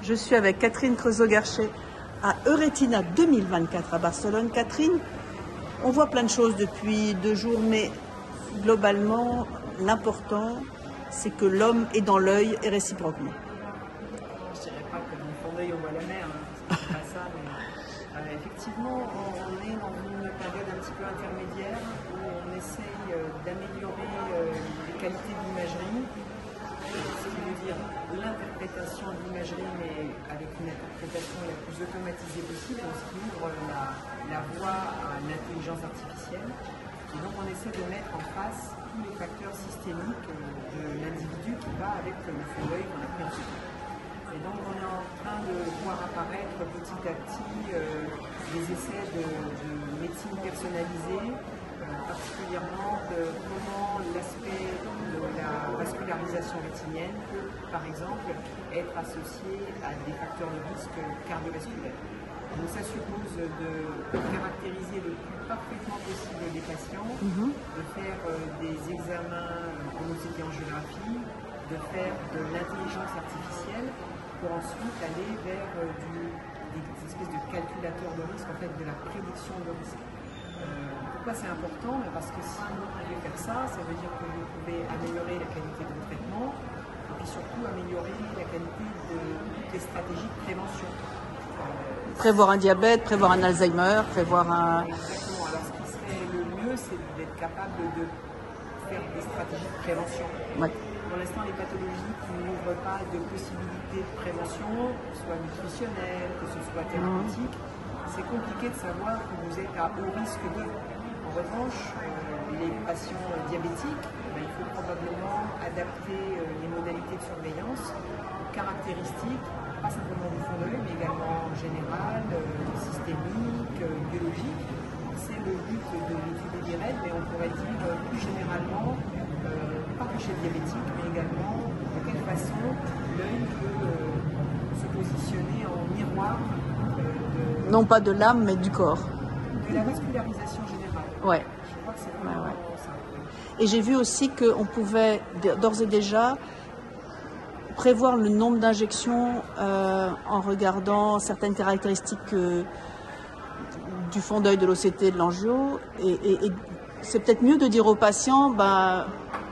Je suis avec Catherine Creusot-Garchet à Euretina 2024 à Barcelone. Catherine, on voit plein de choses depuis 2 jours, mais globalement, l'important, c'est que l'homme est dans l'œil et réciproquement. Je dirais pas que dans le fond d'œil on voit la mer, hein. C'est pas ça, mais effectivement on est dans une période un petit peu intermédiaire où on essaye d'améliorer les qualités de l'imagerie, ce qui veut dire l'interprétation de l'imagerie, mais avec une interprétation la plus automatisée possible, ce qui ouvre la voie à l'intelligence artificielle. Et donc on essaie de mettre en face tous les facteurs systémiques de l'individu qui va avec le fond d'œil qu'on a pris en photo. Et donc on est en train de voir apparaître petit à petit des essais de médecine personnalisée, particulièrement de comment l'aspect de la vascularisation rétinienne peut, par exemple, être associé à des facteurs de risque cardiovasculaires. Donc ça suppose de caractériser le plus parfaitement possible les patients, de faire des examens en OCT-angiographie, de faire de l'intelligence artificielle pour ensuite aller vers des espèces de calculateurs de risque, en fait de la prédiction de risque. Pourquoi c'est important? Parce que si vous pouvez faire ça, ça veut dire que vous pouvez améliorer la qualité de vos traitements et puis surtout améliorer la qualité de toutes les stratégies de prévention. Prévoir un diabète, prévoir un Alzheimer, prévoir un... Exactement. Alors ce qui serait le mieux, c'est d'être capable de faire des stratégies de prévention. Ouais. Pour l'instant, les pathologies qui n'ouvrent pas de possibilités de prévention, que ce soit nutritionnelle, que ce soit thérapeutique, c'est compliqué de savoir que vous êtes à haut risque de. En revanche, les patients diabétiques, il faut probablement adapter les modalités de surveillance aux caractéristiques, pas simplement du fond d'œil, mais également général, systémique, biologique. C'est le but de l'étude des règles, mais on pourrait dire plus généralement, pas que chez le diabétique, mais également de quelle façon l'œil peut se positionner en miroir Non pas de l'âme, mais du corps. De la vascularisation générale. Ouais. Je crois que c'est vraiment ça. Et j'ai vu aussi qu'on pouvait d'ores et déjà prévoir le nombre d'injections en regardant certaines caractéristiques du fond d'œil, de l'OCT, de l'angio. Et c'est peut-être mieux de dire aux patients,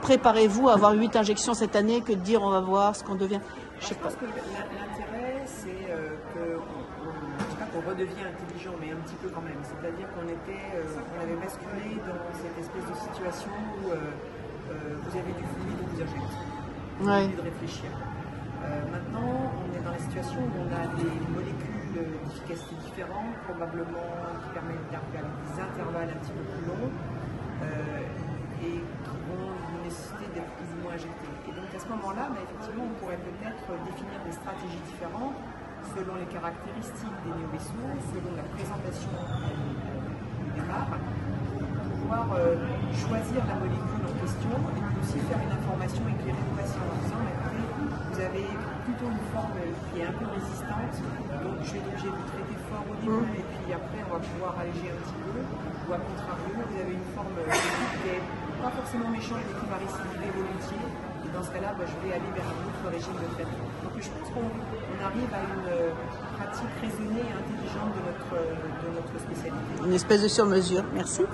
préparez-vous à avoir 8 injections cette année que de dire on va voir ce qu'on devient. Je pense que l'intérêt, c'est qu'on redevient intelligent, mais un petit peu quand même. C'est-à-dire qu'on avait basculé dans cette espèce de situation où vous avez du fluide, on vous injecte. Vous avez envie de réfléchir. Maintenant, on est dans la situation où on a des molécules d'efficacité différentes, probablement qui permettent avec des intervalles un petit peu plus longs et qui vont nécessiter d'être plus ou moins injectés. Et donc à ce moment-là, effectivement, on pourrait peut-être définir des stratégies différentes selon les caractéristiques des néo-vaisseaux, selon la présentation du départ, pour pouvoir choisir la molécule en question et puis aussi faire une information éclairée au patient en disant vous avez plutôt une forme qui est un peu résistante, donc je vais être obligé de vous traiter fort au début et puis après on va pouvoir alléger un petit peu, ou à contrario, vous avez une forme qui n'est pas forcément méchante mais qui va récidiver volontiers, et dans ce cas-là, je vais aller vers un autre régime de traitement. Donc je pense qu'on arrive à une pratique raisonnée et intelligente de notre spécialité. Une espèce de sur-mesure, merci.